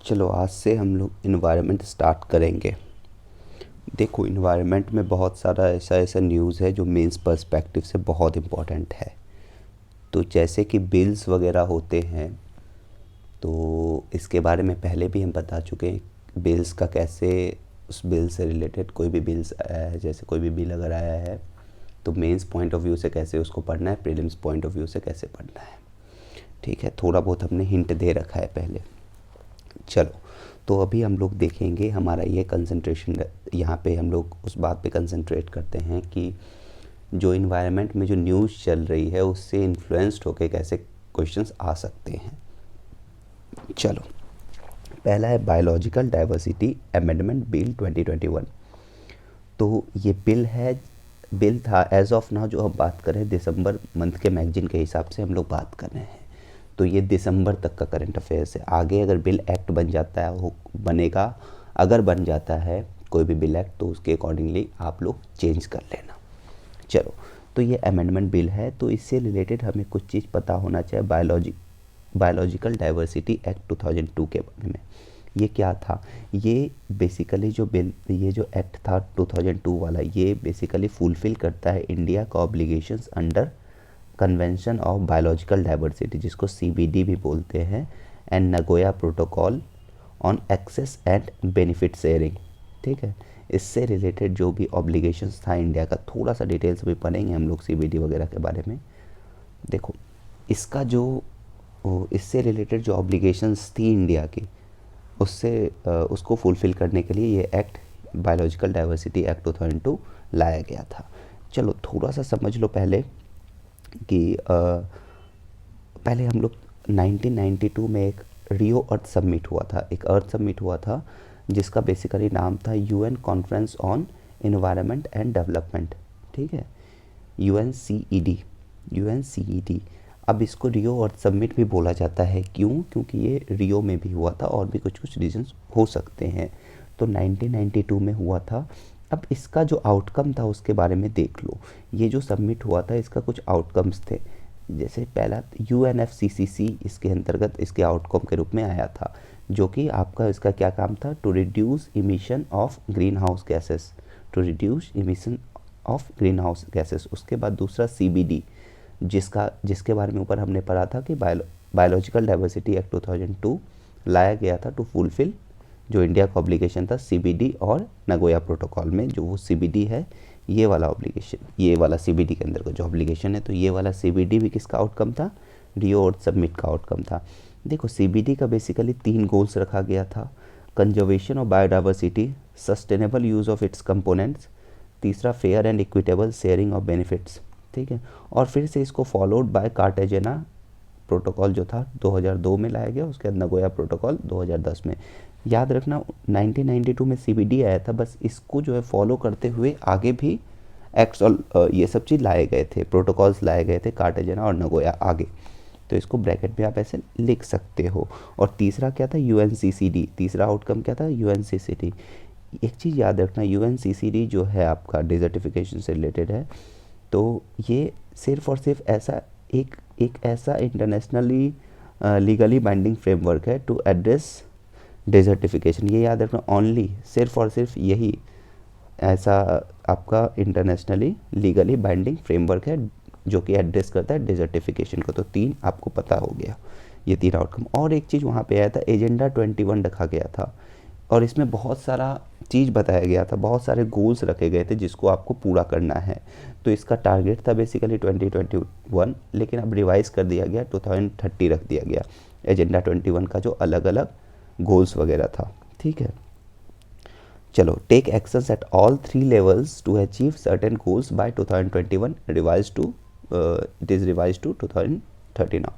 चलो आज से हम लोग इन्वायरमेंट स्टार्ट करेंगे। देखो इन्वायरमेंट में बहुत सारा ऐसा ऐसा न्यूज़ है जो मेंस पर्सपेक्टिव से बहुत इम्पोर्टेंट है। तो जैसे कि बिल्स वगैरह होते हैं, तो इसके बारे में पहले भी हम बता चुके हैं। बिल्स का कैसे, उस बिल से रिलेटेड कोई भी बिल्स आया है, जैसे कोई भी बिल अगर आया है तो मेंस पॉइंट ऑफ व्यू से कैसे उसको पढ़ना है, प्रीलिम्स पॉइंट ऑफ व्यू से कैसे पढ़ना है। ठीक है, थोड़ा बहुत हमने हिंट दे रखा है पहले। चलो, तो अभी हम लोग देखेंगे, हमारा ये कंसंट्रेशन यहाँ पे हम लोग उस बात पे कंसंट्रेट करते हैं कि जो इन्वायरमेंट में जो न्यूज़ चल रही है उससे इन्फ्लुएंस्ड होकर कैसे क्वेश्चंस आ सकते हैं। चलो, पहला है बायोलॉजिकल डाइवर्सिटी अमेंडमेंट बिल 2021। तो ये बिल था एज ऑफ नाउ, जो हम बात कर रहे हैं दिसंबर मंथ के मैगजीन के हिसाब से हम लोग बात कर रहे हैं। तो ये दिसंबर तक का करंट अफेयर्स है। आगे अगर बिल एक्ट बन जाता है, वो बनेगा, अगर बन जाता है कोई भी बिल एक्ट, तो उसके अकॉर्डिंगली आप लोग चेंज कर लेना। चलो, तो ये अमेंडमेंट बिल है, तो इससे रिलेटेड हमें कुछ चीज़ पता होना चाहिए। बायोलॉजिकल डाइवर्सिटी एक्ट 2002 के बारे में। ये क्या था? ये बेसिकली ये जो एक्ट था 2002 वाला, ये बेसिकली फुलफ़िल करता है इंडिया का obligations under convention of biological diversity, जिसको CBD भी बोलते हैं, and Nagoya protocol on access and benefit sharing. ठीक है, इससे रिलेटेड जो भी ऑब्लिगेशंस था इंडिया का, थोड़ा सा डिटेल्स भी पढ़ेंगे हम लोग CBD वगैरह के बारे में। देखो, इसका जो इससे रिलेटेड जो ऑब्लिगेशंस थी इंडिया की, उसको फुलफ़िल करने के लिए ये एक्ट, बायोलॉजिकल डाइवर्सिटी एक्ट 2002 लाया गया था। चलो थोड़ा सा समझ लो पहले कि पहले हम लोग 1992 में एक रियो अर्थ समिट हुआ था, जिसका बेसिकली नाम था UN conference on environment and development. ठीक है, UNCED। अब इसको रियो अर्थ समिट भी बोला जाता है। क्यों? क्योंकि ये रियो में भी हुआ था, और भी कुछ कुछ रीजंस हो सकते हैं। तो 1992 में हुआ था। अब इसका जो आउटकम था उसके बारे में देख लो। ये जो सबमिट हुआ था, इसका कुछ आउटकम्स थे। जैसे पहला UNFCCC इसके अंतर्गत इसके आउटकम के रूप में आया था, जो कि आपका इसका क्या काम था? To reduce emission of greenhouse gases. उसके बाद दूसरा CBD, जिसके बारे में ऊपर हमने पढ़ा था कि बायोलॉजिकल डाइवर्सिटी एक्ट 2002 लाया गया था टू फुलफिल जो इंडिया का ऑब्लिगेशन था CBD और नगोया प्रोटोकॉल में। जो वो CBD है, ये वाला ऑब्लिगेशन, ये वाला CBD के अंदर का जो ऑब्लिगेशन है, तो ये वाला CBD भी किसका आउटकम था? रियो और सबमिट का आउटकम था। देखो, CBD का बेसिकली 3 गोल्स रखा गया था। Conservation of biodiversity, sustainable use of its components, तीसरा fair and equitable sharing of benefits. ठीक है, और फिर से इसको फॉलोड बाय कार्टेजेना प्रोटोकॉल जो था 2002 में लाया गया, उसके बाद नगोया प्रोटोकॉल 2010 में। याद रखना 1992 में CBD आया था, बस इसको जो है फॉलो करते हुए आगे भी एक्ट्स और ये सब चीज़ लाए गए थे, प्रोटोकॉल्स लाए गए थे, कार्टेजेना और नगोया आगे। तो इसको ब्रैकेट में आप ऐसे लिख सकते हो। और तीसरा क्या था? UNCCD। तीसरा आउटकम क्या था? UNCCD। एक चीज़ याद रखना, UNCCD जो है आपका डिजर्टिफिकेशन से रिलेटेड है। तो ये सिर्फ और सिर्फ एक ऐसा इंटरनेशनली लीगली बाइंडिंग फ्रेमवर्क है टू एड्रेस डिजर्टिफिकेशन। ये याद रखना, ओनली, सिर्फ और सिर्फ यही ऐसा आपका इंटरनेशनली लीगली बाइंडिंग फ्रेमवर्क है जो कि एड्रेस करता है डिजर्टिफिकेशन को। तो 3 आपको पता हो गया, ये 3 आउटकम। और एक चीज़ वहाँ पे आया था, एजेंडा 21 रखा गया था, और इसमें बहुत सारा चीज़ बताया गया था, बहुत सारे गोल्स रखे गए थे जिसको आपको पूरा करना है। तो इसका टारगेट था बेसिकली 2021, लेकिन अब रिवाइज़ कर दिया गया, 2030 रख दिया गया एजेंडा 21 का जो अलग अलग गोल्स वगैरह था। ठीक है, चलो, take actions at all 3 levels to achieve certain goals by 2021, it is revise to 2030 now.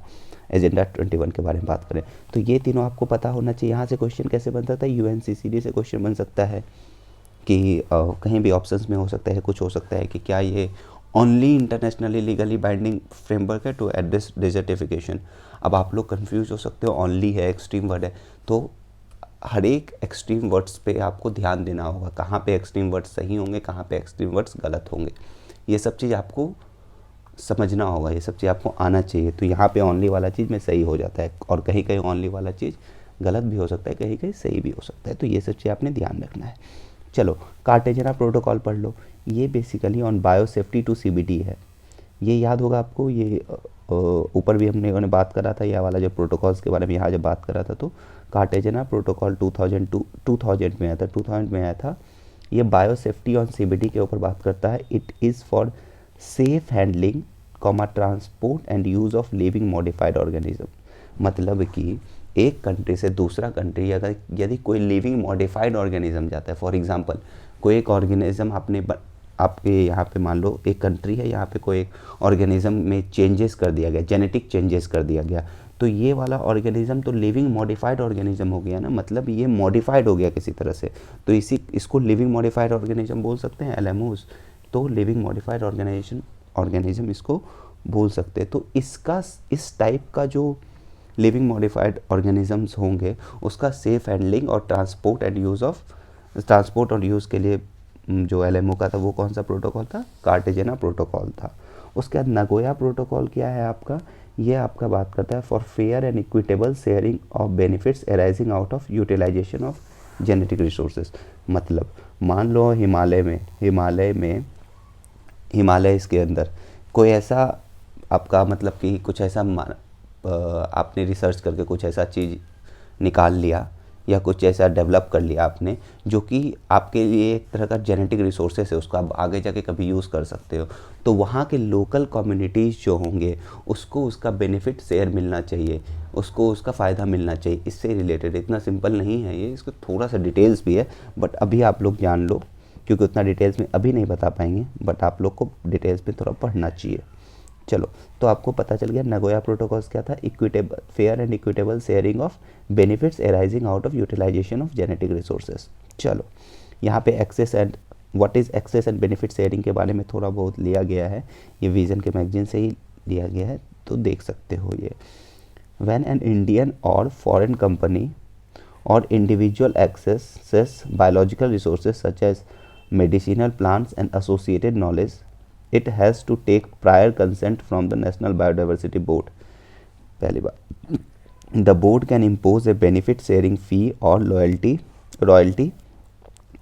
Agenda 21 के बारे में बात करें तो ये तीनों आपको पता होना चाहिए। यहाँ से क्वेश्चन कैसे बन सकता है? UNCCD से क्वेश्चन बन सकता है कि कहीं भी ऑप्शंस में हो सकता है, कुछ हो सकता है कि क्या ये only internationally legally binding framework है टू एड्रेस डिजर्टिफिकेशन। अब आप लोग कंफ्यूज हो सकते हो, ओनली है, एक्सट्रीम वर्ड है, तो हर एक एक्सट्रीम वर्ड्स पे आपको ध्यान देना होगा, कहाँ पे एक्सट्रीम वर्ड्स सही होंगे, कहाँ पे एक्सट्रीम वर्ड्स गलत होंगे। ये सब चीज़ आपको समझना होगा, ये सब चीज़ आपको आना चाहिए। तो यहाँ पे ओनली वाला चीज़ में सही हो जाता है, और कहीं कहीं ओनली वाला चीज़ गलत भी हो सकता है, कहीं कहीं सही भी हो सकता है, तो ये सब चीज़ आपने ध्यान रखना है। चलो कार्टेजेना प्रोटोकॉल पढ़ लो। ये basically on biosafety to CBD है। ये याद होगा आपको, ये ऊपर भी हमने बात करा था, यह वाला जो प्रोटोकॉल्स के बारे में यहाँ जब बात करा था, तो कार्टेजेना प्रोटोकॉल 2000 में आया था, 2000 में आया था। ये बायोसेफ्टी ऑन सीबीडी के ऊपर बात करता है। It is for safe handling transport and use of living modified organism. मतलब कि एक कंट्री से दूसरा कंट्री अगर यदि कोई लिविंग मॉडिफाइड ऑर्गेनिज्म जाता है, फॉर एग्जांपल कोई एक ऑर्गेनिज्म आपके यहाँ पे मान लो एक कंट्री है, यहाँ पे कोई एक ऑर्गेनिज्म में चेंजेस कर दिया गया, जेनेटिक चेंजेस कर दिया गया, तो ये वाला ऑर्गेनिज्म तो लिविंग मॉडिफाइड ऑर्गेनिज्म हो गया ना, मतलब ये मॉडिफाइड हो गया किसी तरह से, तो इसको लिविंग मॉडिफाइड ऑर्गेनिज्म बोल सकते हैं, एलएमओज। तो लिविंग मॉडिफाइड ऑर्गेनिज्म इसको बोल सकते हैं। तो इसका इस टाइप का जो लिविंग मॉडिफाइड ऑर्गेनिजम्स होंगे उसका सेफ हैंडलिंग और ट्रांसपोर्ट और यूज़ के लिए जो एलएमओ का था वो कौन सा प्रोटोकॉल था? कार्टेजेना प्रोटोकॉल था। उसके बाद नगोया प्रोटोकॉल क्या है आपका? ये आपका बात करता है for fair and equitable sharing of benefits arising out of utilisation of genetic resources. मतलब मान लो हिमालय इसके अंदर कोई ऐसा आपका मतलब कि कुछ ऐसा आपने रिसर्च करके कुछ ऐसा चीज़ निकाल लिया या कुछ ऐसा डेवलप कर लिया आपने जो कि आपके लिए एक तरह का जेनेटिक रिसोर्सेस है, उसको आप आगे जाके कभी यूज़ कर सकते हो, तो वहाँ के लोकल कम्युनिटीज़ जो होंगे उसको उसका बेनिफिट शेयर मिलना चाहिए, उसको उसका फ़ायदा मिलना चाहिए। इससे रिलेटेड इतना सिंपल नहीं है ये, इसको थोड़ा सा डिटेल्स भी है, बट अभी आप लोग जान लो क्योंकि उतना डिटेल्स में अभी नहीं बता पाएंगे, बट आप लोग को डिटेल्स में थोड़ा पढ़ना चाहिए। चलो तो आपको पता चल गया नगोया प्रोटोकॉल्स क्या था? Fair and equitable sharing of benefits arising out of utilisation of genetic resources. चलो यहाँ पे access and what is access and benefit sharing के बारे में थोड़ा बहुत लिया गया है, ये विजन के मैगजीन से ही लिया गया है, तो देख सकते हो ये। व्हेन एन इंडियन और फॉरेन कंपनी और individual accesses biological resources such as medicinal plants and associated knowledge, it has to take prior consent from the National Biodiversity Board. पहली बात, the board can impose a benefit sharing fee or royalty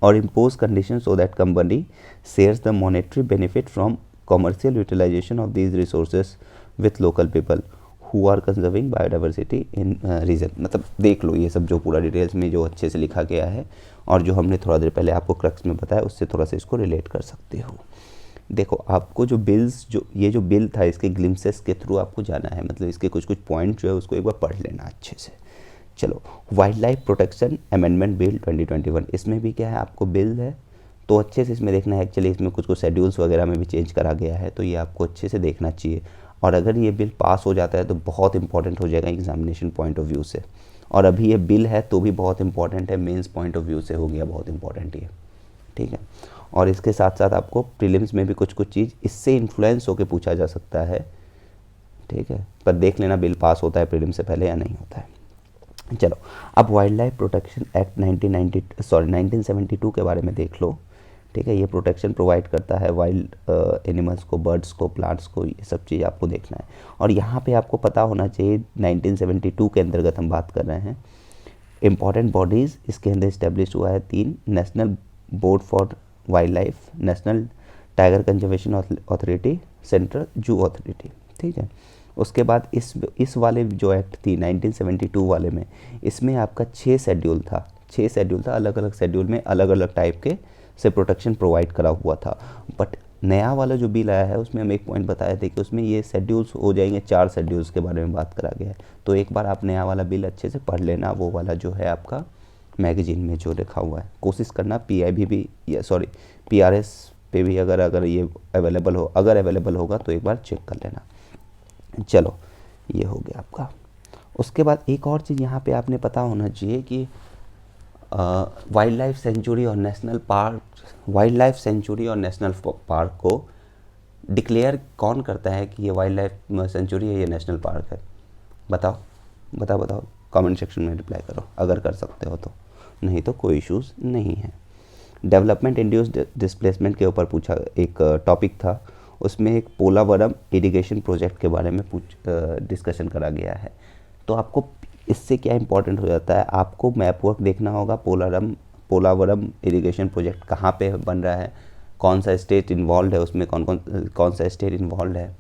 or impose conditions so that company shares the monetary benefit from commercial utilization of these resources with local people who are conserving biodiversity in region। मतलब देख लो ये सब जो पूरा details में जो अच्छे से लिखा गया है और जो हमने थोड़ा देर पहले आपको क्रक्स में बताया उससे थोड़ा सा इसको रिलेट कर सकते हो। देखो आपको जो बिल्स ये जो बिल था इसके ग्लिम्सेस के थ्रू आपको जाना है, मतलब इसके कुछ कुछ पॉइंट जो है उसको एक बार पढ़ लेना अच्छे से। चलो wild life protection amendment bill 2021, इसमें भी क्या है आपको बिल है तो अच्छे से इसमें देखना है। एक्चुअली इसमें कुछ कुछ शेड्यूल्स वगैरह में भी चेंज करा गया है, तो ये आपको अच्छे से देखना चाहिए। और अगर ये बिल पास हो जाता है तो बहुत इंपॉर्टेंट हो जाएगा एग्जामिनेशन पॉइंट ऑफ व्यू से, और अभी ये बिल है तो भी बहुत इंपॉर्टेंट है, मेंस पॉइंट ऑफ व्यू से हो गया बहुत इंपॉर्टेंट ये, ठीक है। और इसके साथ साथ आपको प्रीलिम्स में भी कुछ कुछ चीज़ इससे इन्फ्लुएंस होकर पूछा जा सकता है, ठीक है, पर देख लेना बिल पास होता है प्रीलिम्स से पहले या नहीं होता है। चलो अब वाइल्ड लाइफ प्रोटेक्शन एक्ट 1972 के बारे में देख लो, ठीक है। ये प्रोटेक्शन प्रोवाइड करता है वाइल्ड एनिमल्स को, बर्ड्स को, प्लांट्स को, ये सब चीज़ आपको देखना है। और यहाँ पे आपको पता होना चाहिए 1972 के अंतर्गत हम बात कर रहे हैं। इम्पॉर्टेंट बॉडीज़ इसके अंदर इस्टेब्लिश हुआ है 3, national board for wild life, national tiger conservation authority, central zoo authority, ठीक है। उसके बाद इस वाले जो एक्ट थी 1972 वाले में, इसमें आपका 6 शेड्यूल था, अलग अलग शेड्यूल में अलग अलग टाइप के से प्रोटेक्शन प्रोवाइड करा हुआ था। बट नया वाला जो बिल आया है उसमें हम एक पॉइंट बताए थे कि उसमें ये शेड्यूल्स हो जाएंगे, 4 शेड्यूल्स के बारे में बात करा गया है। तो एक बार आप नया वाला बिल अच्छे से पढ़ लेना, वो वाला जो है आपका मैगजीन में जो लिखा हुआ है, कोशिश करना PRS पे भी अगर ये अवेलेबल होगा तो एक बार चेक कर लेना। चलो ये हो गया आपका। उसके बाद एक और चीज़ यहाँ पे आपने पता होना चाहिए कि वाइल्ड लाइफ सेंचुरी और नेशनल पार्क को डिक्लेयर कौन करता है कि ये वाइल्ड लाइफ सेंचुरी है, ये नेशनल पार्क है? बताओ कमेंट सेक्शन में रिप्लाई करो अगर कर सकते हो तो, नहीं तो कोई इश्यूज़ नहीं है। डेवलपमेंट इंड्यूस्ड डिस्प्लेसमेंट के ऊपर पूछा एक टॉपिक था, उसमें एक पोलावरम इरिगेशन प्रोजेक्ट के बारे में डिस्कशन करा गया है। तो आपको इससे क्या इंपॉर्टेंट हो जाता है, आपको मैप वर्क देखना होगा, पोलावरम इरिगेशन प्रोजेक्ट कहाँ पे बन रहा है, कौन सा स्टेट इन्वॉल्व है उसमें, कौन सा स्टेट इन्वॉल्व है,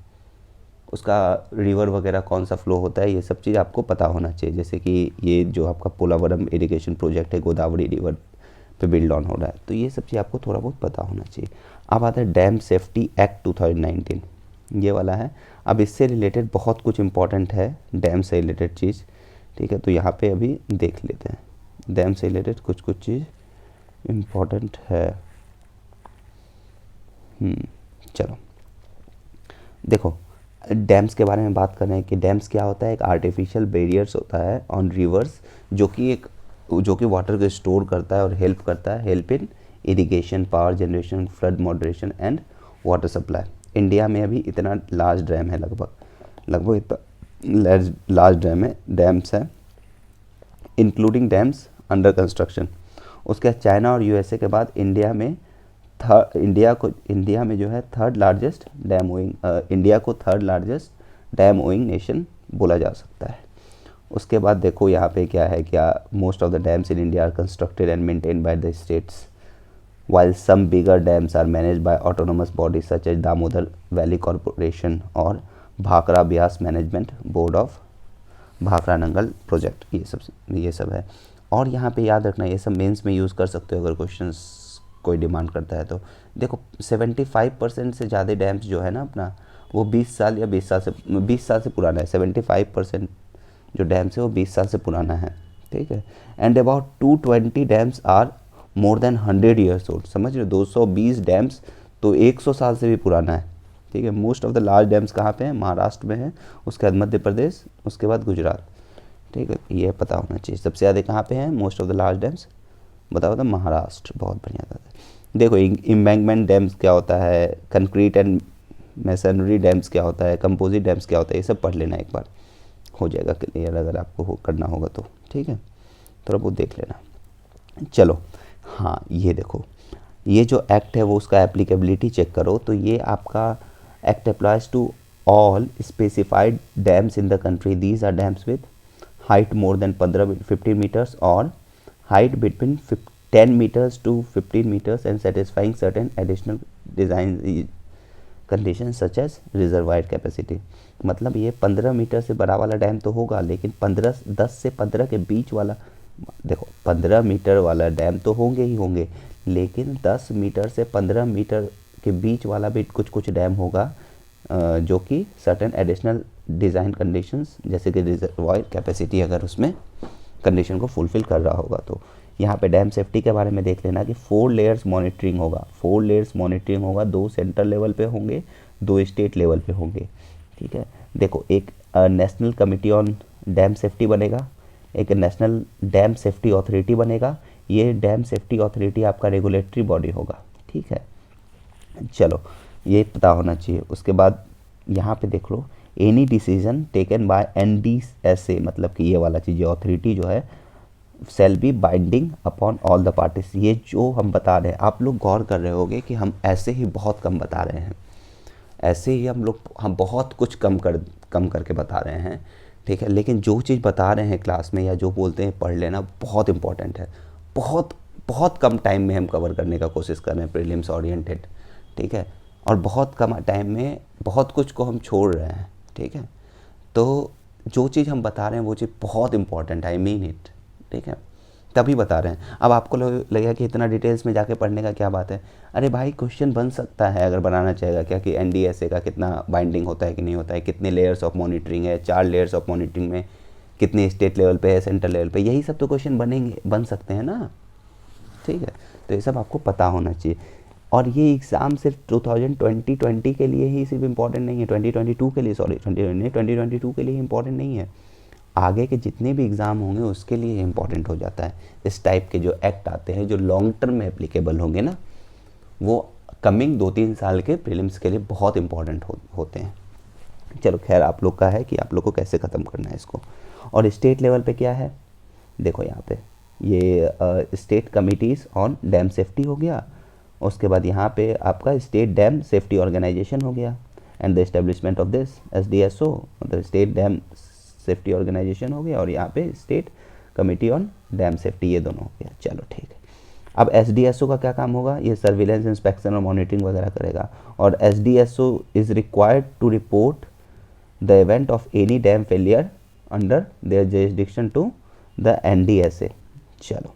उसका रिवर वगैरह कौन सा फ्लो होता है, ये सब चीज़ आपको पता होना चाहिए। जैसे कि ये जो आपका पोलावरम इरिगेशन प्रोजेक्ट है गोदावरी रिवर पे बिल्ड ऑन हो रहा है, तो ये सब चीज़ आपको थोड़ा बहुत पता होना चाहिए। अब आता है डैम सेफ्टी एक्ट 2019, ये वाला है। अब इससे रिलेटेड बहुत कुछ इंपॉर्टेंट है, डैम से रिलेटेड चीज़, ठीक है। तो यहाँ पे अभी देख लेते हैं, डैम से रिलेटेड कुछ कुछ चीज़ इम्पॉर्टेंट है। चलो देखो, डैम्स के बारे में बात कर रहे हैं कि डैम्स क्या होता है, एक आर्टिफिशियल बैरियर्स होता है ऑन रिवर्स, जो कि वाटर को स्टोर करता है और help in irrigation, power generation, flood moderation and water supply. India में अभी इतना लार्ज डैम है, लगभग इतना लार्ज डैम है, डैम्स है, इंक्लूडिंग डैम्स अंडर कंस्ट्रक्शन। उसके बाद चाइना और यूएसए के बाद इंडिया में जो है third largest dam owing nation बोला जा सकता है। उसके बाद देखो यहाँ पे क्या है, क्या most of the dams in India are constructed and maintained by the states, while some bigger dams are managed by autonomous bodies such as Damodar Valley Corporation और Bhakra Beas management board of Bhakra Nangal project, ये सब है। और यहाँ पे याद रखना, ये सब मेंस में यूज़ कर सकते हो अगर क्वेश्चंस कोई डिमांड करता है तो। देखो 75% से ज़्यादा डैम्स जो है ना अपना, वो 20 साल या 20 साल से पुराना है। 75% जो डैम्स है वो 20 साल से पुराना है, ठीक है। And about 220 dams are more than 100 years old, समझ रहे हो, 220 डैम्स तो 100 साल से भी पुराना है, ठीक है। Most of the large dams कहाँ पे हैं, महाराष्ट्र में है, उसके बाद मध्य प्रदेश, उसके बाद गुजरात, ठीक है। ये पता होना चाहिए सबसे ज़्यादा कहाँ पे हैं most of the large dams, बताओ तो महाराष्ट्र। बहुत बढ़िया था। देखो एम्बैंकमेंट डैम्स क्या होता है, कंक्रीट एंड मैसनरी डैम्स क्या होता है, कंपोजिट डैम्स क्या होता है, ये सब पढ़ लेना, एक बार हो जाएगा क्लियर अगर आपको करना होगा तो, ठीक है। थोड़ा बहुत देख लेना। चलो हाँ, ये देखो, ये जो एक्ट है वो उसका एप्लीकेबिलिटी चेक करो, तो ये आपका act applies to all specified dams in the country. These are dams with height more than 15 metres और height between 10 metres to 15 metres and satisfying certain additional design condition such as reservoir capacity. मतलब ये 15 metre से बड़ा वाला dam तो होगा, लेकिन 10 से 15 के बीच वाला, देखो 15 मीटर वाला डैम तो होंगे ही होंगे, लेकिन 10 मीटर से 15 मीटर के बीच वाला भी कुछ डैम होगा जो कि सर्टेन एडिशनल डिज़ाइन कंडीशंस जैसे कि रिजर्वायर कैपेसिटी अगर उसमें कंडीशन को फुलफ़िल कर रहा होगा। तो यहाँ पे डैम सेफ्टी के बारे में देख लेना कि 4 लेयर्स मॉनिटरिंग होगा, 2 सेंट्रल लेवल पे होंगे, 2 स्टेट लेवल पे होंगे, ठीक है। देखो एक national committee on dam safety बनेगा, एक नेशनल डैम सेफ्टी अथॉरिटी बनेगा। ये डैम सेफ्टी अथॉरिटी आपका रेगुलेटरी बॉडी होगा, ठीक है। चलो ये पता होना चाहिए। उसके बाद यहाँ पे देख लो, any decision taken by NDSA, मतलब कि ये वाला चीज़ अथॉरिटी जो है, shall be binding upon all the parties. ये जो हम बता रहे हैं, आप लोग गौर कर रहे होगे कि हम ऐसे ही बहुत कम बता रहे हैं, ऐसे ही हम बहुत कुछ कम करके बता रहे हैं, ठीक है। लेकिन जो चीज़ बता रहे हैं क्लास में या जो बोलते हैं पढ़ लेना, बहुत इंपॉर्टेंट है। बहुत कम टाइम में हम कवर करने का कोशिश कर रहे हैं प्रीलिम्स ओरिएंटेड, ठीक है। और बहुत कम टाइम में बहुत कुछ को हम छोड़ रहे हैं, ठीक है। तो जो चीज़ हम बता रहे हैं वो चीज़ बहुत इंपॉर्टेंट है, आई मीन इट, ठीक है, तभी बता रहे हैं। अब आपको लगेगा कि इतना डिटेल्स में जाके पढ़ने का क्या बात है। अरे भाई क्वेश्चन बन सकता है अगर बनाना चाहेगा, क्या कि NDSA का कितना बाइंडिंग होता है कि नहीं होता है, कितने लेयर्स ऑफ मॉनिटरिंग है, 4 लेयर्स ऑफ मॉनिटरिंग में कितने स्टेट लेवल पे है, सेंट्रल लेवल पे, यही सब तो क्वेश्चन बन सकते हैं ना, ठीक है। तो ये सब आपको पता होना चाहिए। और ये एग्ज़ाम सिर्फ 2020 के लिए ही सिर्फ इम्पॉर्टेंट नहीं है, 2022 के लिए, सॉरी 2022 के लिए इम्पॉर्टेंट नहीं है, आगे के जितने भी एग्ज़ाम होंगे उसके लिए इम्पॉर्टेंट हो जाता है। इस टाइप के जो एक्ट आते हैं जो लॉन्ग टर्म में एप्लीकेबल होंगे ना, वो कमिंग 2-3 साल के प्रीलिम्स के लिए बहुत इंपॉर्टेंट होते हैं। चलो खैर, आप लोग का है कि आप लोग को कैसे ख़त्म करना है इसको। और स्टेट लेवल पे क्या है, देखो यहाँ पे ये state committees on dam safety हो गया। उसके बाद यहाँ पे आपका स्टेट डैम सेफ्टी ऑर्गेनाइजेशन हो गया, and the establishment of this SDSO, मतलब स्टेट डैम सेफ्टी ऑर्गेनाइजेशन हो गया, और यहाँ पे state committee on dam safety, ये दोनों हो गया। चलो ठीक है। अब एसडीएसओ का क्या काम होगा, ये सर्विलेंस, इंस्पेक्शन और मॉनिटरिंग वगैरह करेगा। और SDSO is required to report the event of any dam failure under their jurisdiction to the NDSA. चलो,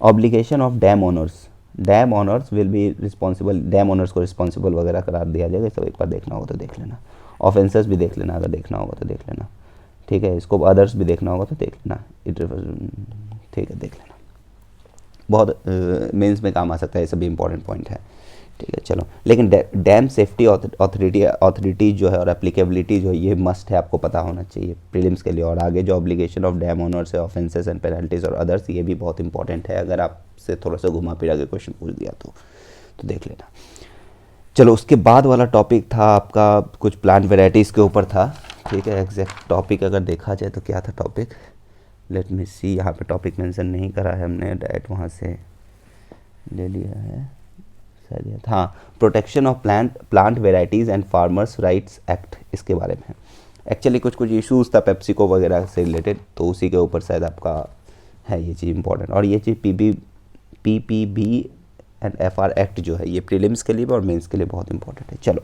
obligation of dam owners, dam owners will be responsible, dam owners को responsible वगैरह करार दिया जाएगा। सब एक बार देखना होगा तो देख लेना, ऑफेंसेस भी देख लेना, अगर देखना होगा तो देख लेना, ठीक है। इसको अदर्स भी देखना होगा तो देख लेना, ठीक है, देख लेना, बहुत मेंस में काम आ सकता है, ये सभी इंपॉर्टेंट पॉइंट है, ठीक है। चलो, लेकिन डैम सेफ्टी अथॉरिटी जो है और एप्लीकेबिलिटी जो है ये मस्ट है, आपको पता होना चाहिए प्रीलिम्स के लिए। और आगे जो ऑब्लिगेशन ऑफ डैम ओनर्स है, ऑफेंसेस एंड पेनल्टीज और अदर्स, ये भी बहुत इंपॉर्टेंट है, अगर आपसे थोड़ा सा घुमा फिरा के क्वेश्चन पूछ दिया तो देख लेना। चलो, उसके बाद वाला टॉपिक था आपका कुछ प्लांट वेराइटीज़ के ऊपर था, ठीक है। एग्जैक्ट टॉपिक अगर देखा जाए तो क्या था टॉपिक, लेट मी सी, यहाँ पे टॉपिक मेंशन नहीं करा है हमने, डायरेक्ट वहाँ से ले लिया है शायद। हाँ, protection of plant varieties and farmers rights act, इसके बारे में एक्चुअली कुछ इश्यूज़ था पेप्सिको वगैरह से रिलेटेड, तो उसी के ऊपर शायद आपका है ये चीज़ इंपॉर्टेंट। और ये चीज़ पीपीबी एंड एफआर एक्ट जो है, ये प्रीलिम्स के लिए और मेंस के लिए बहुत इंपॉर्टेंट है। चलो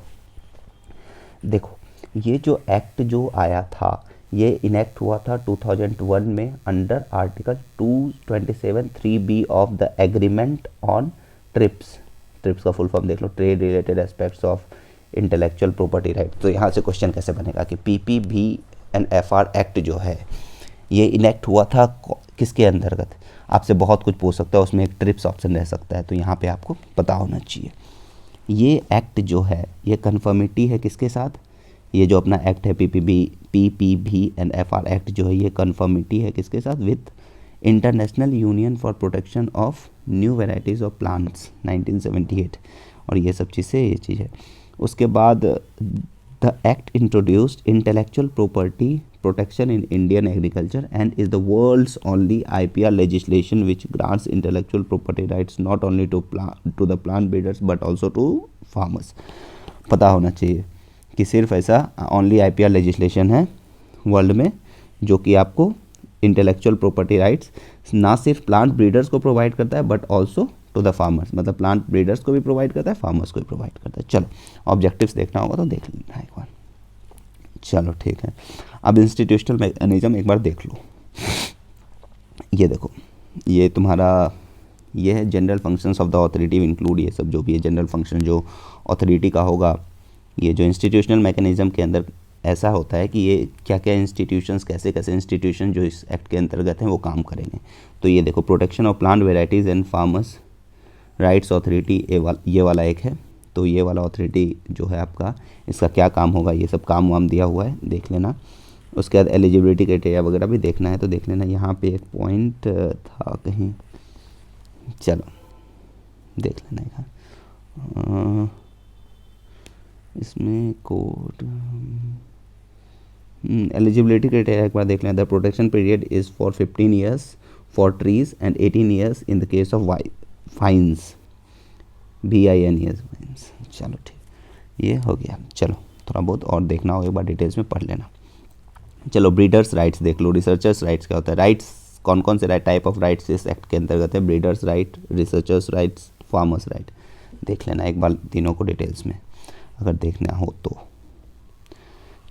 देखो, ये जो एक्ट जो आया था, ये इनेक्ट हुआ था 2001 में under article 227(3)(b of the agreement on TRIPS का फुल फॉर्म देख लो, trade related aspects of intellectual property right. तो यहाँ से क्वेश्चन कैसे बनेगा कि पीपीबी एंड एफआर एक्ट जो है ये इनेक्ट हुआ था किसके अंतर्गत, आपसे बहुत कुछ पूछ सकता है, उसमें एक ट्रिप्स ऑप्शन रह सकता है, तो यहाँ पे आपको पता होना चाहिए। ये एक्ट जो है ये कन्फर्मिटी है किसके साथ, ये जो अपना एक्ट है पीपीबी एंड एफआर एक्ट जो है ये कन्फर्मिटी है किसके साथ, with international union for protection of new varieties of plants 1978, और ये सब चीज़ें ये चीज़ है। उसके बाद the act introduced intellectual property protection in Indian agriculture and is the world's only IPR legislation which grants intellectual property rights not only to the plant breeders but also to farmers. पता होना चाहिए कि सिर्फ ऐसा only IPR legislation है world में जो कि आपको इंटेलेक्चुअल प्रॉपर्टी राइट्स ना सिर्फ प्लांट ब्रीडर्स को प्रोवाइड करता है but also to the farmers, मतलब प्लांट ब्रीडर्स को भी प्रोवाइड करता है, फार्मर्स को भी प्रोवाइड करता है। चलो, ऑब्जेक्टिव्स देखना होगा तो देख लेना है एक बार। चलो ठीक है, अब इंस्टीट्यूशनल मैकेनिज्म एक बार देख लो। ये देखो, ये तुम्हारा ये है general functions of the authority include, ये सब जो भी है जनरल फंक्शन जो अथॉरिटी का होगा। ये जो इंस्टीट्यूशनल मैकेनिज्म के अंदर ऐसा होता है कि ये क्या क्या इंस्टीट्यूशंस, कैसे कैसे इंस्टीट्यूशन जो इस एक्ट के अंतर्गत हैं वो काम करेंगे। तो ये देखो, protection of plant varieties and farmers rights authority, ये वाला एक है। तो ये वाला अथॉरिटी जो है आपका, इसका क्या काम होगा, ये सब काम वाम दिया हुआ है, देख लेना। उसके बाद एलिजिबिलिटी क्राइटेरिया वगैरह भी देखना है तो देख लेना। यहाँ पे एक पॉइंट था कहीं, चलो देख लेना यहाँ, इसमें कोड एलिजिबिलिटी क्राइटेरिया एक बार देख लें। The protection period is for 15 years for trees and 18 years in the case of vines, BINES vines. चलो ठीक, ये हो गया। चलो थोड़ा बहुत और देखना हो एक बार डिटेल्स में पढ़ लेना। चलो, ब्रीडर्स राइट्स देख लो। रिसर्चर्स राइट्स क्या होता है, राइट्स कौन कौन से टाइप ऑफ राइट्स इस एक्ट के अंतर्गत है, breeders right, researchers rights, farmers right. देख लेना एक बार तीनों को डिटेल्स में अगर देखना हो तो।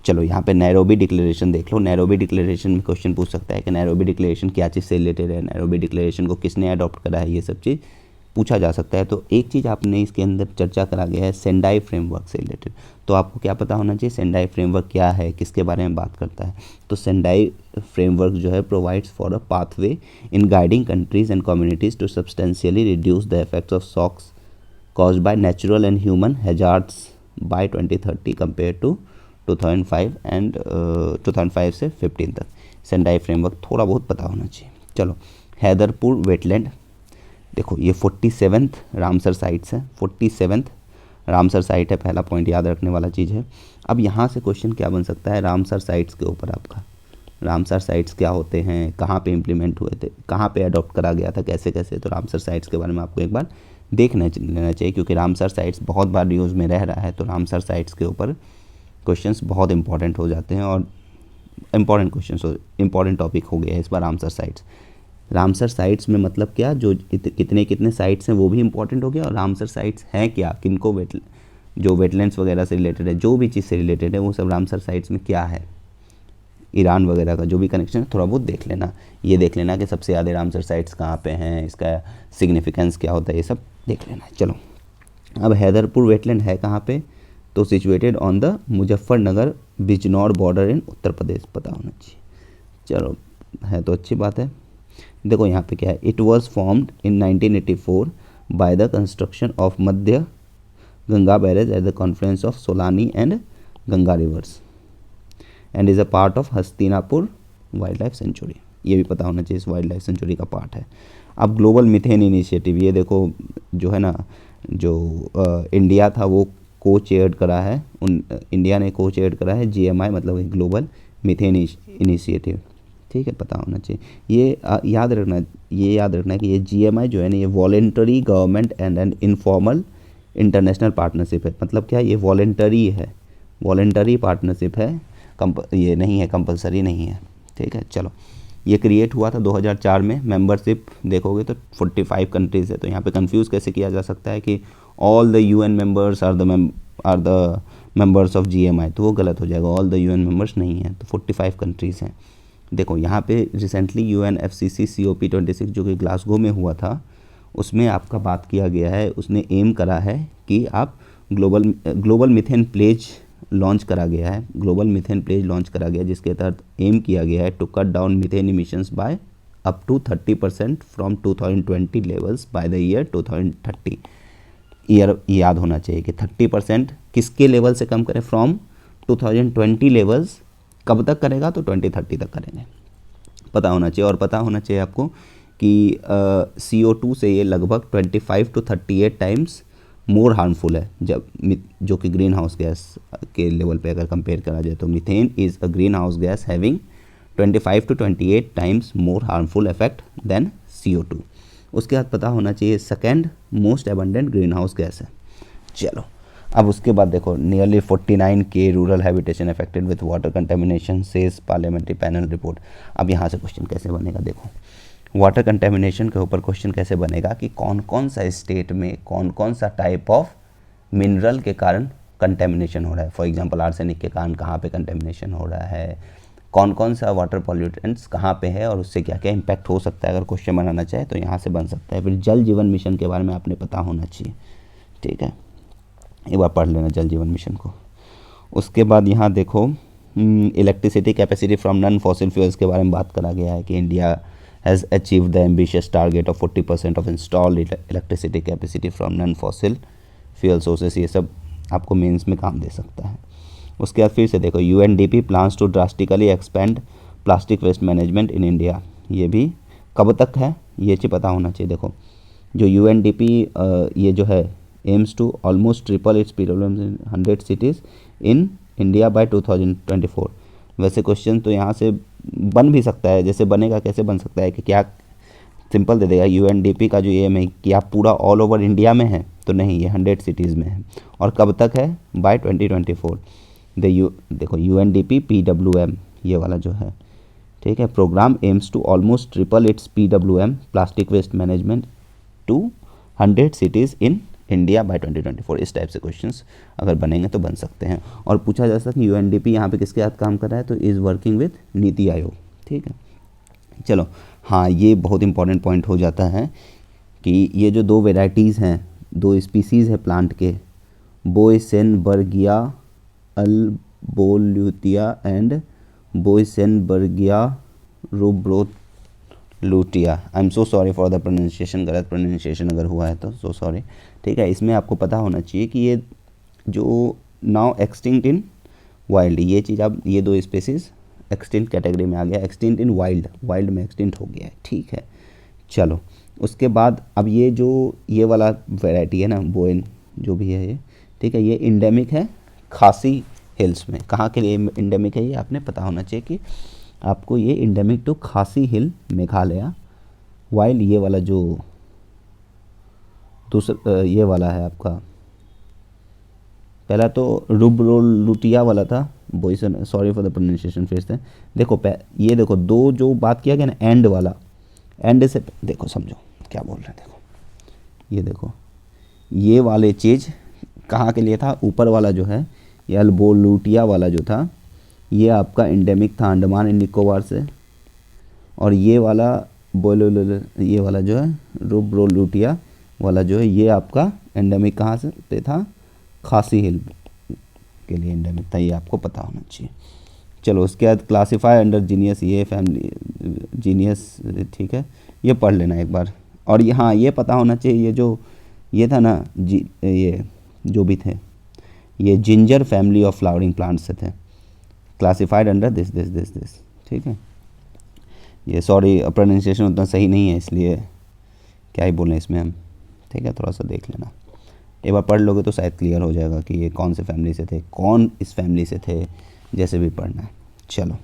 चलो, यहाँ पे नैरोबी डिक्लेरेशन देख लो। नैरोबी डिक्लेरेशन में क्वेश्चन पूछ सकता है कि नैरोबी डिक्लेरेशन क्या चीज़ से रिलेटेड है, नैरोबी डिक्लेरेशन को किसने अडॉप्ट करा है, ये सब चीज़ पूछा जा सकता है। तो एक चीज़ आपने इसके अंदर चर्चा करा गया है सेंडाई फ्रेमवर्क से रिलेटेड, तो आपको क्या पता होना चाहिए सेंडाई फ्रेमवर्क क्या है, किसके बारे में बात करता है। तो सेंडाई फ्रेमवर्क जो है provides for a pathway in guiding countries and communities to substantially reduce the effects of shocks caused by natural and human hazards by 2030 compared to 2005 and 2005 से 15 तक। सेंडाई फ्रेमवर्क थोड़ा बहुत पता होना चाहिए। चलो, हैदरपुर वेटलैंड देखो, ये 47th रामसर साइट्स है, 47th रामसर साइट है, पहला पॉइंट याद रखने वाला चीज़ है। अब यहाँ से क्वेश्चन क्या बन सकता है रामसर साइट्स के ऊपर आपका, रामसर साइट्स क्या होते हैं, कहाँ पे इम्प्लीमेंट हुए थे, कहाँ पे अडॉप्ट करा गया था, कैसे कैसे। तो रामसर साइट्स के बारे में आपको एक बार देख लेना चाहिए क्योंकि रामसर साइट्स बहुत बार न्यूज़ में रह रहा है, तो रामसर साइट्स के ऊपर क्वेश्चंस बहुत इंपॉर्टेंट हो जाते हैं और इंपॉर्टेंट क्वेश्चन, इंपॉर्टेंट टॉपिक हो गया है इस बार रामसर साइट्स। रामसर साइट्स में मतलब क्या, जो कितने कितने साइट्स हैं वो भी इंपॉर्टेंट हो गया, और रामसर साइट्स हैं क्या, किनको जो वेटलैंड्स वगैरह से रिलेटेड है, जो भी चीज़ से रिलेटेड है वो सब रामसर साइट्स में क्या है, ईरान वगैरह का जो भी कनेक्शन है थोड़ा बहुत देख लेना। ये देख लेना कि सबसे ज़्यादा रामसर साइट्स कहाँ पे हैं, इसका सिग्निफिकेंस क्या होता है, ये सब देख लेना है। चलो, अब हैदरपुर वेटलैंड है कहाँ पे, तो situated on the Muzaffarnagar Bijnor border in Uttar Pradesh, पता होना चाहिए। चलो, है तो अच्छी बात है। देखो यहाँ पे क्या है, it was formed in 1984 by the construction of Madhya Ganga barrage at the conference of Solani and Ganga reverse and is a part of Hastinapur wild life sanctuary. ये भी पता होना चाहिए, इस वाइल्ड लाइफ सेंचुरी का पार्ट है। अब ग्लोबल मीथेन इनिशिएटिव, ये देखो जो है ना, जो इंडिया था वो को चेयर्ड करा है, इंडिया ने को चेयर्ड करा है GMI, मतलब ग्लोबल मीथेन इनिशिएटिव, ठीक है, पता होना चाहिए। ये याद रखना है कि ये GMI जो है ना, ये voluntary government and an informal international partnership है। मतलब क्या, ये वॉलेंटरी है, वॉलेंटरी पार्टनरशिप है, ये नहीं है, कंपलसरी नहीं है, ठीक है। चलो, ये क्रिएट हुआ था 2004 में। मेंबरशिप देखोगे तो 45 कंट्रीज़ है, तो यहाँ पे कंफ्यूज कैसे किया जा सकता है कि all the UN members are the members of GMI, तो वो गलत हो जाएगा, ऑल द UN मेंबर्स नहीं है, तो 45 कंट्रीज़ हैं। देखो यहाँ पे रिसेंटली UNFCCC COP26 जो कि ग्लासगो में हुआ था, उसमें आपका बात किया गया है, उसने एम करा है कि आप ग्लोबल मीथेन प्लेज लॉन्च करा गया है, ग्लोबल मीथेन प्लेज लॉन्च करा गया है, जिसके तहत एम किया गया है to cut down methane emissions by up to 30% from 2020 levels by the year 2030। Year याद होना चाहिए कि 30% किसके लेवल से कम करें, फ्रॉम 2020 लेवल्स, कब तक करेगा, तो 2030 तक करेंगे, पता होना चाहिए। और पता होना चाहिए आपको कि CO2 से ये लगभग 25 to 38 टाइम्स मोर हार्मफुल है, जब जो कि ग्रीन हाउस गैस के लेवल पे अगर कंपेयर करा जाए, तो methane is a greenhouse gas having 25 to 28 times more harmful effect than CO2। उसके बाद पता होना चाहिए second most abundant greenhouse gas है। चलो, अब उसके बाद देखो, nearly 49K rural habitation affected with water contamination says parliamentary panel report. अब यहाँ से क्वेश्चन कैसे बनेगा, देखो वाटर कंटेमिनेशन के ऊपर क्वेश्चन कैसे बनेगा कि कौन कौन सा स्टेट में कौन कौन सा टाइप ऑफ मिनरल के कारण कंटेमिनेशन हो रहा है। फॉर एग्जांपल आर्सेनिक के कारण कहाँ पे कंटेमिनेशन हो रहा है, कौन कौन सा वाटर पॉल्यूटेंट्स कहाँ पे है, और उससे क्या क्या इम्पैक्ट हो सकता है। अगर क्वेश्चन बनाना चाहे तो यहाँ से बन सकता है। फिर जल जीवन मिशन के बारे में आपने पता होना चाहिए, ठीक है, एक बार पढ़ लेना जल जीवन मिशन को। उसके बाद यहाँ देखो, electricity capacity from non fossil fuels के बारे में बात करा गया है कि India has achieved the ambitious target of 40% of installed electricity capacity from non-fossil fuel sources। ये सब आपको मेंस में काम दे सकता है। उसके बाद फिर से देखो, UNDP plans to drastically expand plastic waste management in India। ये भी कब तक है, ये चीज़ पता होना चाहिए। देखो जो UNDP ये जो है aims to almost triple its PWM in 100 cities in India by 2024। वैसे क्वेश्चन तो यहाँ से बन भी सकता है, जैसे बनेगा कैसे बन सकता है कि क्या सिंपल दे देगा UNDP का जो एम है कि आप पूरा ऑल ओवर इंडिया में है, तो नहीं, ये 100 सिटीज़ में है। और कब तक है, बाय 2024। देखो UNDP PWM ये वाला जो है, ठीक है, programme aims to almost triple its PWM plastic waste management to 100 cities in India by 2024। इस टाइप से क्वेश्चंस अगर बनेंगे तो बन सकते हैं। और पूछा जा सकता है कि UNDP यहाँ पे किसके साथ काम कर रहा है, तो is working with NITI Aayog, ठीक है। चलो, हाँ, ये बहुत इंपॉर्टेंट पॉइंट हो जाता है कि ये जो दो वेराइटीज़ हैं, दो स्पीसीज़ है प्लांट के, Boesenbergia albolutea and Boesenbergia rubrolutea. I am so sorry for the pronunciation, गलत प्रोनाउंसिएशन अगर हुआ है तो सो सॉरी, ठीक है। इसमें आपको पता होना चाहिए कि ये जो नाउ एक्सटिंक्ट इन वाइल्ड, ये चीज़ आप, ये दो स्पेसीज एक्सटिंक्ट कैटेगरी में आ गया, एक्सटिंक्ट इन वाइल्ड में एक्सटिंक्ट हो गया है, ठीक है। चलो, उसके बाद अब ये जो ये वाला वैरायटी है ना, बोएन जो भी है ये, ठीक है, ये इंडेमिक है खासी हिल्स में। कहाँ के लिए इंडेमिक है ये आपने पता होना चाहिए कि आपको ये इंडेमिक टू खासी हिल मेघालय, वाइल ये वाला जो दूसरा ये वाला है आपका, पहला तो रुब्रोलूटिया वाला था, वही सॉरी फॉर द प्रोनाउंसिएशन फिर से देखो, ये देखो दो जो बात किया गया ना एंड वाला, एंड से देखो समझो क्या बोल रहे हैं। देखो ये देखो, ये वाले चीज़ कहाँ के लिए था, ऊपर वाला जो है ये अल्बोलूटिया वाला जो था ये आपका एंडेमिक था अंडमान एंड निकोबार से, और ये वाला ये वाला जो है रुब्रोलूटिया वाला जो है ये आपका एंडेमिक कहाँ से पे था, खासी हिल के लिए एंडेमिक था, ये आपको पता होना चाहिए। चलो उसके बाद क्लासीफाई अंडर जीनियस, ये फैमिली जीनियस, ठीक है ये पढ़ लेना एक बार। और यहाँ ये पता होना चाहिए ये जो ये था ना ये जो भी थे ये ginger family of flowering plants से थे, क्लासिफाइड अंडर दिस, ठीक है। ये सॉरी प्रोनाउंसिएशन उतना सही नहीं है इसलिए क्या ही बोलें इसमें हम, ठीक है थोड़ा सा देख लेना, एक बार पढ़ लोगे तो शायद क्लियर हो जाएगा कि ये कौन से फैमिली से थे, कौन इस फैमिली से थे, जैसे भी पढ़ना है। चलो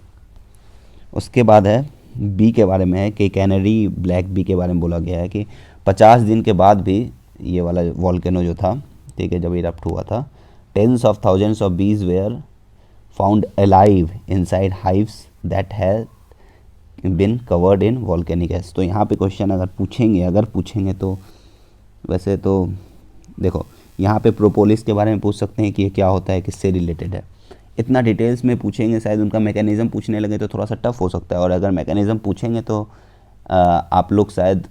उसके बाद है बी के बारे में है कि कैनरी ब्लैक बी के बारे में बोला गया है कि 50 दिन के बाद भी ये वाला वॉल्केनो जो था, ठीक है, जब इरप्ट हुआ था, tens of thousands of bees were found alive inside hives that had been covered in volcanic ash. तो यहाँ पे क्वेश्चन अगर पूछेंगे तो वैसे तो देखो यहाँ पे प्रोपोलिस के बारे में पूछ सकते हैं कि ये क्या होता है, किससे रिलेटेड है। इतना डिटेल्स में पूछेंगे शायद उनका मैकेनिज़्म पूछने लगे तो थोड़ा सा टफ हो सकता है, और अगर मैकेनिज़्म पूछेंगे तो आप लोग शायद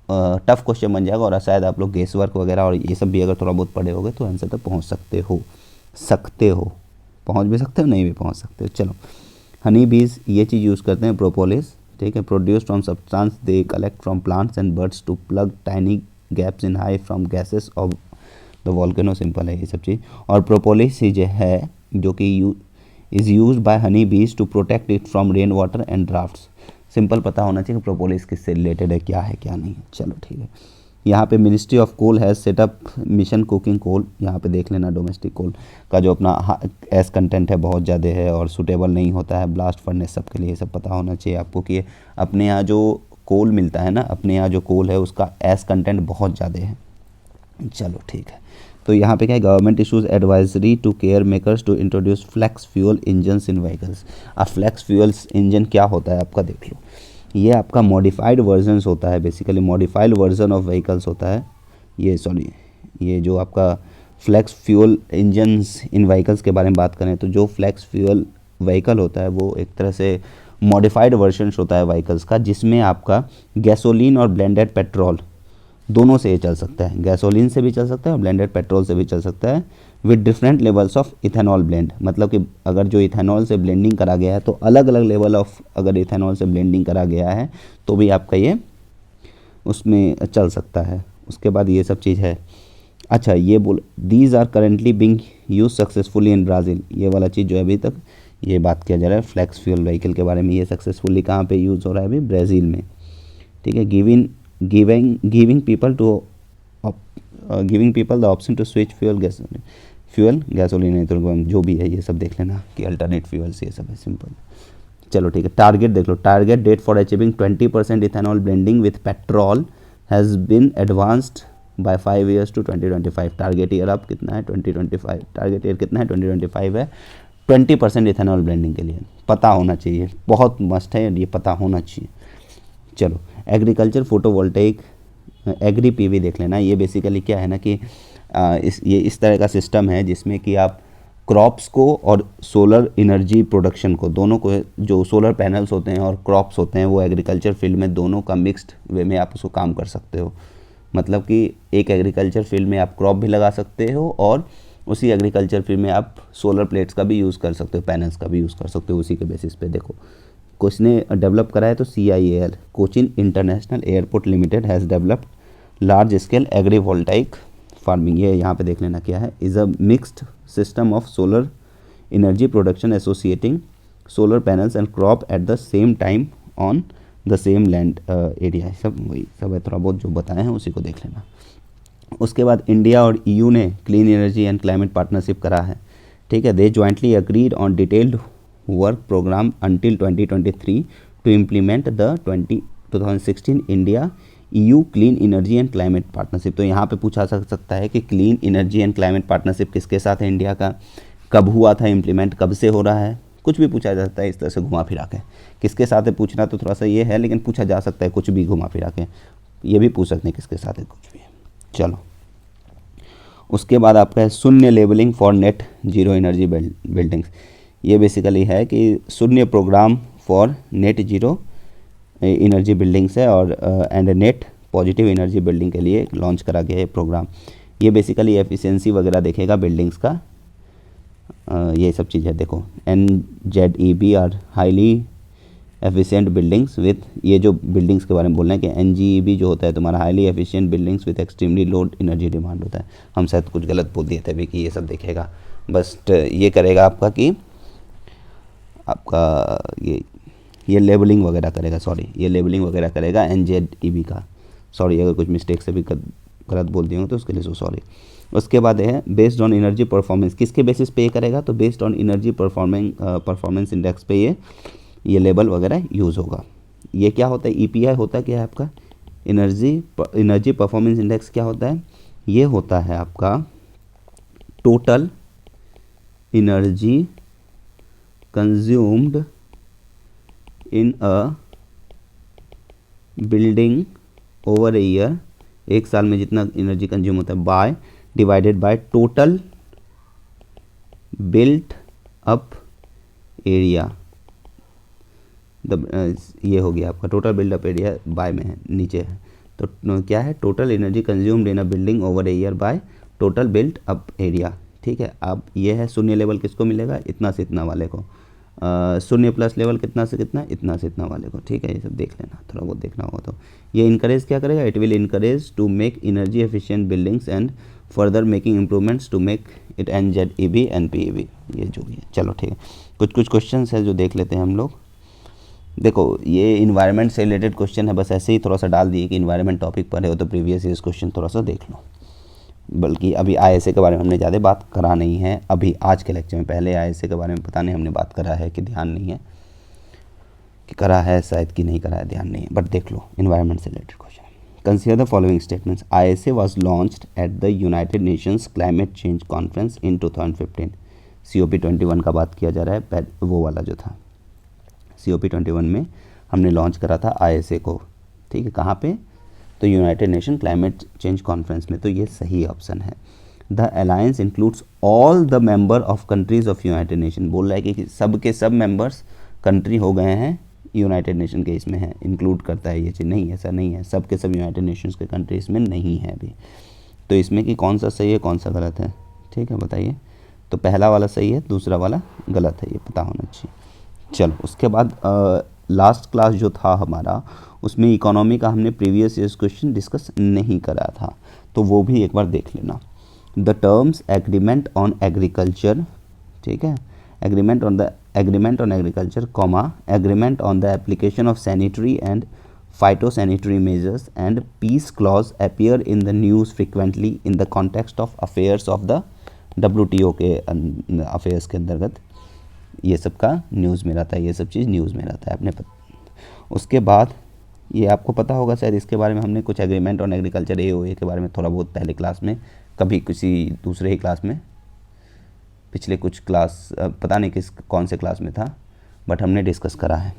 टफ क्वेश्चन बन जाएगा, और शायद आप लोग गेस वर्क वगैरह और ये सब भी अगर थोड़ा बहुत पढ़े होगे तो आंसर तक पहुँच सकते हो, पहुँच भी सकते हो, नहीं भी पहुँच सकते हो। चलो हनी बीज ये चीज़ यूज़ करते हैं प्रोपोलिस, ठीक है, produced from substance they collect from plants and birds to plug tiny gaps in high from gases of the volcano, simple है ये सब चीज़। और प्रोपोलिस ही जो है जो कि is use by honey bees to protect it from rain water and drafts. Simple पता होना चाहिए कि प्रोपोलिस किससे रिलेटेड है, क्या है क्या नहीं है। चलो ठीक है, यहाँ पे ministry of coal has set up mission cooking coal, यहाँ पे देख लेना डोमेस्टिक कोल का जो अपना एस कंटेंट है बहुत ज़्यादा है और सूटेबल नहीं होता है ब्लास्ट फर्नेस सब के लिए, सब पता होना चाहिए आपको कि अपने यहाँ जो कोल मिलता है ना, अपने यहाँ जो कोल है उसका एस कंटेंट बहुत ज़्यादा है। चलो ठीक है, तो यहाँ पे क्या है, government issues advisory to care makers to introduce flex fuel engines in vehicles. अब फ्लेक्स फ्यूल्स इंजन क्या होता है आपका देख लो, ये आपका मॉडिफाइड वर्जन्स होता है, basically modified version of vehicles होता है ये जो आपका flex fuel engines in vehicles के बारे में बात करें तो जो फ्लेक्स फ्यूल व्हीकल होता है वो एक तरह से मॉडिफाइड वर्जन्स होता है व्हीकल्स का, जिसमें आपका गैसोलीन और ब्लेंडेड पेट्रोल दोनों से ये चल सकता है, गैसोलीन से भी चल सकता है और ब्लेंडेड पेट्रोल से भी चल सकता है with different levels of ethanol blend. मतलब कि अगर जो इथेनॉल से ब्लेंडिंग करा गया है तो अलग अलग लेवल ऑफ, अगर इथेनॉल से ब्लेंडिंग करा गया है तो भी आपका ये उसमें चल सकता है। उसके बाद ये सब चीज़ है। अच्छा ये बोल these are currently being used successfully in Brazil, ये वाला चीज़ जो है अभी तक ये बात किया जा रहा है फ्लैक्स फ्यूल व्हीकल के बारे में, ये सक्सेसफुली कहाँ पे यूज़ हो रहा है अभी, ब्राज़ील में, ठीक है। Giving people the option to switch fuel gasoline नहीं तो जो भी है ये सब देख लेना कि अल्टरनेट फ्यूल्स ये सब है, सिंपल। चलो ठीक है, टारगेट देख लो, target date for achieving 20% ethanol blending with petrol has been advanced by 5 years to 2025। Target year अब कितना है 2025, टारगेट ईयर कितना है 2025 है 20% इथेनॉल ब्लेंडिंग के लिए, पता होना चाहिए, बहुत मस्ट है ये पता होना चाहिए। चलो एग्रीकल्चर फोटोवोल्टेइक एग्री पीवी देख लेना, ये बेसिकली क्या है ना कि ये इस तरह का सिस्टम है जिसमें कि आप क्रॉप्स को और सोलर एनर्जी प्रोडक्शन को दोनों को, जो सोलर पैनल्स होते हैं और क्रॉप्स होते हैं वो एग्रीकल्चर फील्ड में दोनों का मिक्स्ड वे में आप उसको काम कर सकते हो। मतलब कि एक एग्रीकल्चर फील्ड में आप क्रॉप भी लगा सकते हो और उसी एग्रीकल्चर फील्ड में आप सोलर प्लेट्स का भी यूज़ कर सकते हो, पैनल्स का भी यूज़ कर सकते हो उसी के बेसिस पे। देखो किसने डेवलप करा है तो CIAL Cochin international airport limited has developed large scale agrivoltaic farming, ये यहाँ पे देख लेना क्या है, is a mixed system of solar energy production associating solar panels and crop at the same time on the same land area. सब वही सब है, थोड़ा बहुत जो बताए हैं उसी को देख लेना। उसके बाद इंडिया और EU ने clean energy and climate partnership करा है, ठीक है। They jointly agreed on detailed work programme until 2023 to implement the 2016 India EU clean energy and climate partnership. तो यहाँ पे पूछा सकता है कि clean energy and climate partnership किसके साथ है इंडिया का, कब हुआ था इम्प्लीमेंट, कब से हो रहा है, कुछ भी पूछा जा सकता है इस तरह से घुमा फिरा के। किसके साथ है पूछना तो थोड़ा सा ये है, लेकिन पूछा जा सकता है कुछ भी घुमा फिरा के, ये भी पूछ सकते हैं किसके साथ है, कुछ भी है। चलो उसके बाद आपका है Shunya labelling for net zero energy buildings. ये बेसिकली है कि Shunya program for net zero energy buildings है, और and net positive energy building के लिए लॉन्च करा गया है प्रोग्राम। ये बेसिकली एफिशिएंसी वगैरह देखेगा बिल्डिंग्स का, ये सब चीज़ है। देखो NZEB are highly efficient buildings with, ये जो बिल्डिंग्स के बारे में बोल रहे हैं कि NGEB जो होता है तुम्हारा highly efficient buildings with extremely low energy demand होता है। हम शायद कुछ गलत बोल दिए थे अभी कि ये सब देखेगा, बस ये करेगा आपका कि आपका ये लेबलिंग वगैरह करेगा, सॉरी ये लेबलिंग वगैरह करेगा NZEB का। सॉरी अगर कुछ मिस्टेक से भी गलत बोल दिए हो तो उसके लिए सो सॉरी। उसके बाद है बेस्ड ऑन एनर्जी परफॉर्मेंस, किसके बेसिस पे ये करेगा, तो based on energy performance index पे ये लेबल वगैरह यूज़ होगा। ये क्या होता है, EPI होता क्या है आपका, एनर्जी परफॉर्मेंस इंडेक्स क्या होता है, ये होता है आपका total energy consumed in a building over a year, एक साल में जितना एनर्जी कंज्यूम होता है, by divided by total built up area. ये हो गया आपका total built up area, by में है नीचे है, तो क्या है total energy consumed in a building over a year by total built up area. ठीक है, अब ये है शून्य लेवल किसको मिलेगा, इतना से इतना वाले को, शून्य प्लस लेवल कितना से कितना, इतना से इतना वाले को। ठीक है, ये सब देख लेना, थोड़ा बहुत देखना होगा। तो ये इनकरेज क्या करेगा, it will encourage to make energy efficient buildings and further making improvements to make it NZEB NPEB, ये जो भी है। चलो ठीक है, कुछ क्वेश्चन है जो देख लेते हैं हम लोग। देखो ये इन्वायरमेंट से रिलेटेड क्वेश्चन है, बस ऐसे ही थोड़ा सा डाल दिए कि इन्वायरमेंट टॉपिक पर है, तो प्रीवियस ईयर्स क्वेश्चन थोड़ा सा देख लो। बल्कि अभी ISA के बारे में हमने ज़्यादा बात करा नहीं है अभी आज के लेक्चर में, पहले ISA के बारे में पता नहीं हमने बात करा है कि ध्यान नहीं है, कि करा है शायद कि नहीं करा है, ध्यान नहीं है, बट देख लो इन्वायरमेंट से related question. Consider the following statements, ISA was launched at the United Nations climate change conference in 2015। COP21 का बात किया जा रहा है, वो वाला जो था COP21 में हमने लॉन्च करा था ISA को। ठीक है, कहाँ पे, तो United nation climate change conference में, तो ये सही ऑप्शन है। The alliance includes all the member of countries of United nation, बोल रहा है कि सब के सब मेंबर्स कंट्री हो गए हैं यूनाइटेड नेशन के, इसमें है, इंक्लूड करता है ये चीज़, नहीं ऐसा नहीं है, सब के सब यूनाइटेड नेशंस के कंट्री इसमें नहीं है अभी। तो इसमें कि कौन सा सही है कौन सा गलत है, ठीक है बताइए। तो पहला वाला सही है, दूसरा वाला गलत है, ये पता होना चाहिए। चलो उसके बाद लास्ट क्लास जो था हमारा, उसमें इकोनॉमी का हमने प्रीवियस ईयर्स क्वेश्चन डिस्कस नहीं करा था, तो वो भी एक बार देख लेना। The terms agreement on agriculture, ठीक है, agreement on agriculture comma agreement on the application of sanitary and phytosanitary measures and peace clause appear in the news frequently in the context of affairs of the WTO के affairs के अंतर्गत, ये सब का news में रहता है, ये सब चीज़ न्यूज़ में रहता है अपने उसके बाद ये आपको पता होगा शायद, इसके बारे में हमने कुछ एग्रीमेंट ऑन एग्रीकल्चर AOA के बारे में थोड़ा बहुत पहले क्लास में, कभी किसी दूसरे ही क्लास में, पिछले कुछ क्लास पता नहीं कौन से क्लास में था, बट हमने डिस्कस करा है।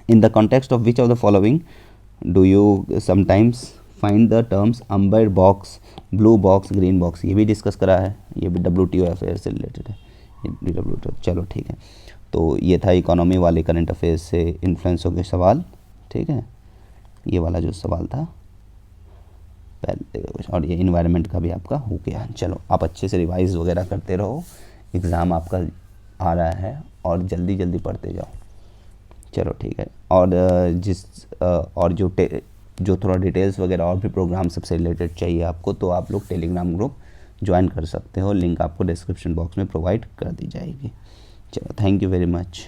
In the context of which of the following do you sometimes find the terms amber box, blue box, green box, ये भी डिस्कस करा है, ये भी WTO अफेयर से रिलेटेड है, WTO। चलो ठीक है, तो ये था इकोनॉमी वाले करंट अफेयर्स से इन्फ्लुएंस के सवाल, ठीक है, ये वाला जो सवाल था पहले, और ये इन्वायरमेंट का भी आपका हो गया। चलो आप अच्छे से रिवाइज वगैरह करते रहो, एग्ज़ाम आपका आ रहा है और जल्दी जल्दी पढ़ते जाओ। चलो ठीक है, और और जो थोड़ा डिटेल्स वगैरह और भी प्रोग्राम सबसे रिलेटेड चाहिए आपको, तो आप लोग टेलीग्राम ग्रुप ज्वाइन कर सकते हो, लिंक आपको डिस्क्रिप्शन बॉक्स में प्रोवाइड कर दी जाएगी। चलो थैंक यू वेरी मच।